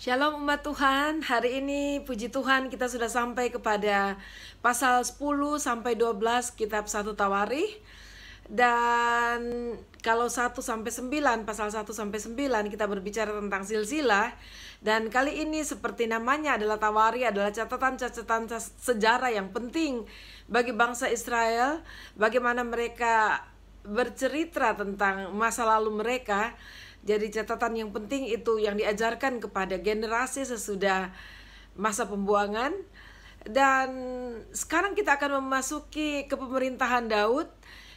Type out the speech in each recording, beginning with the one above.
Shalom umat Tuhan, hari ini puji Tuhan kita sudah sampai kepada pasal 10 sampai 12 kitab 1 Tawarikh. Dan kalau 1 sampai 9, pasal 1 sampai 9 kita berbicara tentang silsilah. Dan kali ini seperti namanya adalah Tawarikh, adalah catatan-catatan sejarah yang penting bagi bangsa Israel, bagaimana mereka bercerita tentang masa lalu mereka. Jadi catatan yang penting itu yang diajarkan kepada generasi sesudah masa pembuangan. Dan sekarang kita akan memasuki kepemerintahan Daud.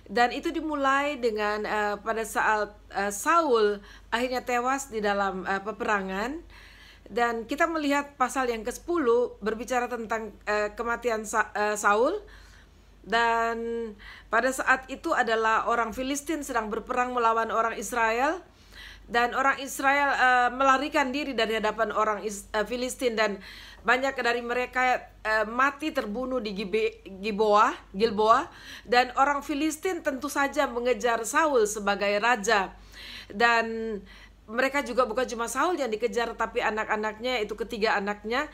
Dan itu dimulai dengan pada saat Saul akhirnya tewas di dalam peperangan. Dan kita melihat pasal yang ke-10 berbicara tentang kematian Saul. Dan pada saat itu adalah orang Filistin sedang berperang melawan orang Israel. Dan orang Israel melarikan diri dari hadapan orang Filistin, dan banyak dari mereka mati terbunuh di Gilboa. Dan orang Filistin tentu saja mengejar Saul sebagai raja. Dan mereka juga bukan cuma Saul yang dikejar, tapi anak-anaknya, itu ketiga anaknya.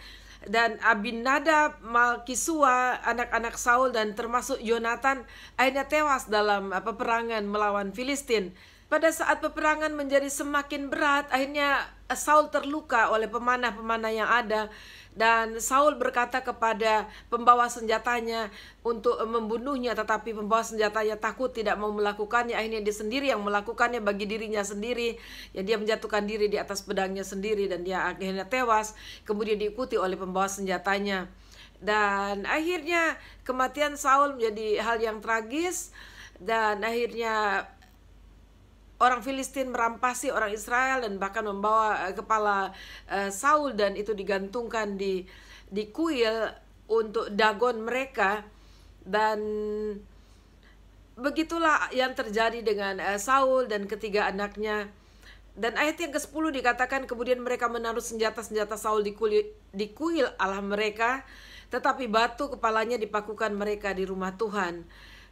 Dan Abinadab, Malkisua, anak-anak Saul, dan termasuk Yonatan akhirnya tewas dalam peperangan melawan Filistin. Pada saat peperangan menjadi semakin berat, akhirnya Saul terluka oleh pemanah-pemanah yang ada. Dan Saul berkata kepada pembawa senjatanya untuk membunuhnya, tetapi pembawa senjatanya takut, tidak mau melakukannya. Akhirnya dia sendiri yang melakukannya bagi dirinya sendiri. Ya, dia menjatuhkan diri di atas pedangnya sendiri dan dia akhirnya tewas. Kemudian diikuti oleh pembawa senjatanya. Dan akhirnya kematian Saul menjadi hal yang tragis. Dan akhirnya orang Filistin merampasi orang Israel dan bahkan membawa kepala Saul, dan itu digantungkan di kuil untuk Dagon mereka. Dan begitulah yang terjadi dengan Saul dan ketiga anaknya. Dan ayat yang ke-10 dikatakan kemudian mereka menaruh senjata-senjata Saul di kuil Allah mereka, tetapi batu kepalanya dipakukan mereka di rumah Tuhan.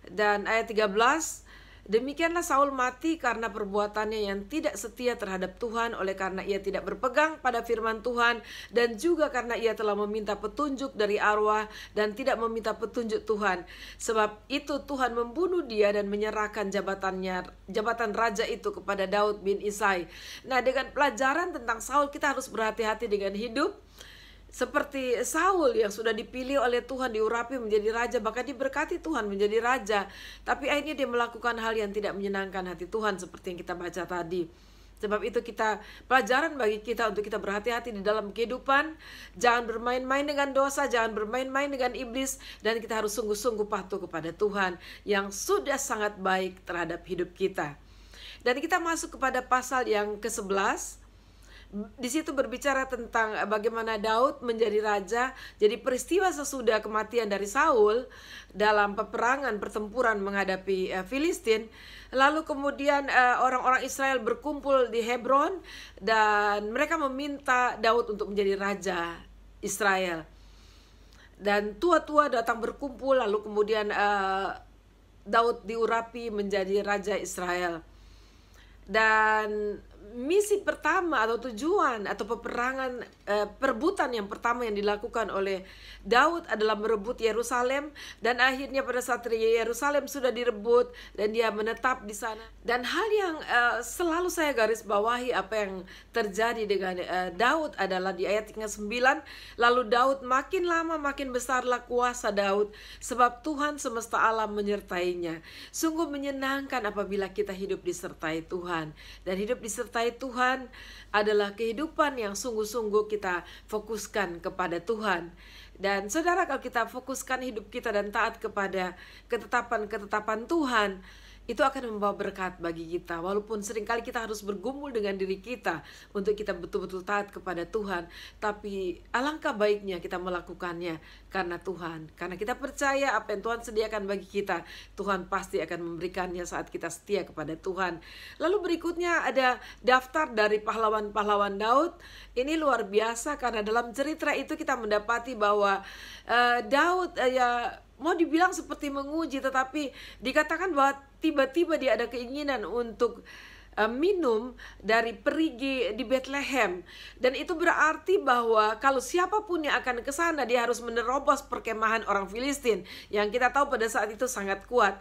Dan ayat 13, demikianlah Saul mati karena perbuatannya yang tidak setia terhadap Tuhan, oleh karena ia tidak berpegang pada firman Tuhan, dan juga karena ia telah meminta petunjuk dari arwah dan tidak meminta petunjuk Tuhan. Sebab itu Tuhan membunuh dia dan menyerahkan jabatan raja itu kepada Daud bin Isai. Nah, dengan pelajaran tentang Saul, kita harus berhati-hati dengan hidup seperti Saul yang sudah dipilih oleh Tuhan, diurapi menjadi raja, bahkan diberkati Tuhan menjadi raja. Tapi akhirnya dia melakukan hal yang tidak menyenangkan hati Tuhan seperti yang kita baca tadi. Sebab itu pelajaran bagi kita untuk kita berhati-hati di dalam kehidupan. Jangan bermain-main dengan dosa, jangan bermain-main dengan iblis. Dan kita harus sungguh-sungguh patuh kepada Tuhan yang sudah sangat baik terhadap hidup kita. Dan kita masuk kepada pasal yang ke-11. Di situ berbicara tentang bagaimana Daud menjadi raja. Jadi peristiwa sesudah kematian dari Saul dalam pertempuran menghadapi Filistin. Lalu kemudian orang-orang Israel berkumpul di Hebron dan mereka meminta Daud untuk menjadi raja Israel. Dan tua-tua datang berkumpul, lalu kemudian Daud diurapi menjadi raja Israel. Dan misi pertama atau tujuan atau perebutan yang pertama yang dilakukan oleh Daud adalah merebut Yerusalem. Dan akhirnya pada saat Yerusalem sudah direbut dan dia menetap di sana. Dan hal yang selalu saya garis bawahi apa yang terjadi dengan Daud adalah di ayat 9, lalu Daud makin lama makin besarlah kuasa Daud, sebab Tuhan semesta alam menyertainya. Sungguh menyenangkan apabila kita hidup disertai Tuhan. Dan hidup disertai Tuhan adalah kehidupan yang sungguh-sungguh kita fokuskan kepada Tuhan. Dan saudara, kalau kita fokuskan hidup kita dan taat kepada ketetapan-ketetapan Tuhan, itu akan membawa berkat bagi kita. Walaupun seringkali kita harus bergumul dengan diri kita untuk kita betul-betul taat kepada Tuhan. Tapi alangkah baiknya kita melakukannya karena Tuhan. Karena kita percaya apa yang Tuhan sediakan bagi kita, Tuhan pasti akan memberikannya saat kita setia kepada Tuhan. Lalu berikutnya ada daftar dari pahlawan-pahlawan Daud. Ini luar biasa karena dalam cerita itu kita mendapati bahwa Daud mau dibilang seperti menguji, tetapi dikatakan bahwa tiba-tiba dia ada keinginan untuk minum dari perigi di Bethlehem. Dan itu berarti bahwa kalau siapapun yang akan ke sana, dia harus menerobos perkemahan orang Filistin, yang kita tahu pada saat itu sangat kuat.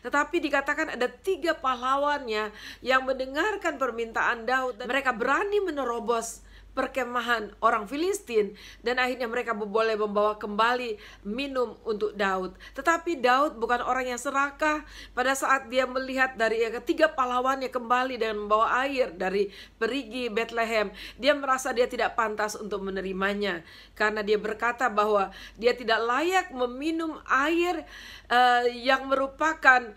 Tetapi dikatakan ada 3 pahlawannya yang mendengarkan permintaan Daud, dan mereka berani menerobos perkemahan orang Filistin, dan akhirnya mereka boleh membawa kembali minum untuk Daud. Tetapi Daud bukan orang yang serakah. Pada saat dia melihat dari ketiga pahlawannya kembali dengan membawa air dari perigi Bethlehem, dia merasa dia tidak pantas untuk menerimanya, karena dia berkata bahwa dia tidak layak meminum air yang merupakan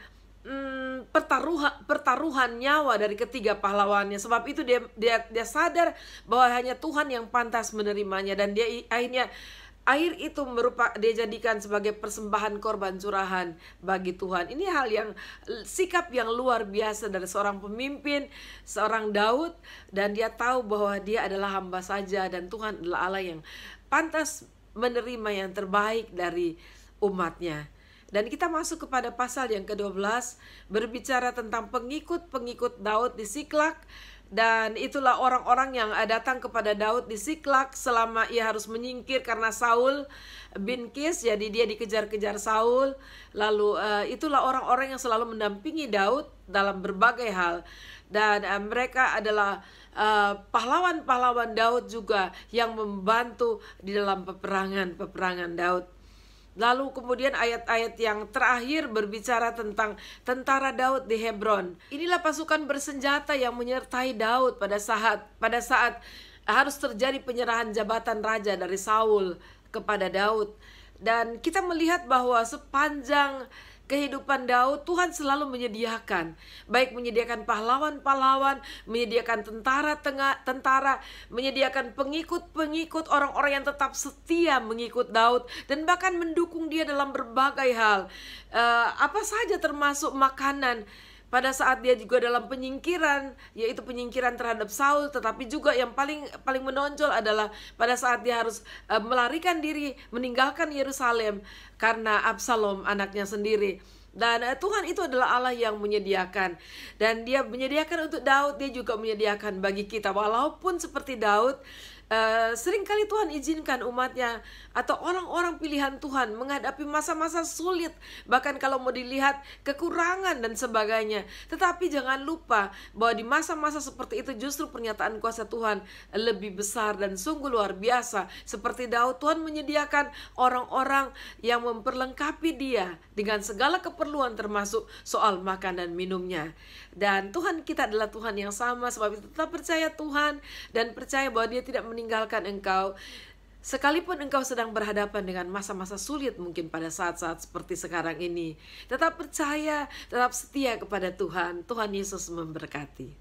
pertaruhan nyawa dari ketiga pahlawannya. Sebab itu dia sadar bahwa hanya Tuhan yang pantas menerimanya, dan dia akhirnya air itu dia jadikan sebagai persembahan korban curahan bagi Tuhan. Ini hal yang sikap yang luar biasa dari seorang pemimpin, seorang Daud, dan dia tahu bahwa dia adalah hamba saja dan Tuhan adalah Allah yang pantas menerima yang terbaik dari umatnya. Dan kita masuk kepada pasal yang ke-12, berbicara tentang pengikut-pengikut Daud di Siklak. Dan itulah orang-orang yang datang kepada Daud di Siklak selama ia harus menyingkir karena Saul bin Kis. Jadi dia dikejar-kejar Saul. Lalu itulah orang-orang yang selalu mendampingi Daud dalam berbagai hal. Dan mereka adalah pahlawan-pahlawan Daud juga yang membantu di dalam peperangan Daud. Lalu kemudian ayat-ayat yang terakhir berbicara tentang tentara Daud di Hebron. Inilah pasukan bersenjata yang menyertai Daud pada saat harus terjadi penyerahan jabatan raja dari Saul kepada Daud. Dan kita melihat bahwa sepanjang kehidupan Daud, Tuhan selalu menyediakan, baik menyediakan pahlawan-pahlawan, menyediakan tentara, menyediakan pengikut-pengikut, orang-orang yang tetap setia mengikut Daud, dan bahkan mendukung dia dalam berbagai hal. Apa saja termasuk makanan. Pada saat dia juga dalam penyingkiran, yaitu penyingkiran terhadap Saul, tetapi juga yang paling menonjol adalah pada saat dia harus melarikan diri, meninggalkan Yerusalem karena Absalom anaknya sendiri. Dan Tuhan itu adalah Allah yang menyediakan, dan dia menyediakan untuk Daud, dia juga menyediakan bagi kita. Walaupun seperti Daud, seringkali Tuhan izinkan umatnya atau orang-orang pilihan Tuhan menghadapi masa-masa sulit, bahkan kalau mau dilihat kekurangan dan sebagainya. Tetapi jangan lupa bahwa di masa-masa seperti itu justru pernyataan kuasa Tuhan lebih besar dan sungguh luar biasa. Seperti Daud, Tuhan menyediakan orang-orang yang memperlengkapi dia dengan segala keperluan, termasuk soal makan dan minumnya. Dan Tuhan kita adalah Tuhan yang sama, sebab itu tetap percaya Tuhan dan percaya bahwa dia tidak meninggalkan engkau. Sekalipun engkau sedang berhadapan dengan masa-masa sulit mungkin pada saat-saat seperti sekarang ini, tetap percaya, tetap setia kepada Tuhan. Tuhan Yesus memberkati.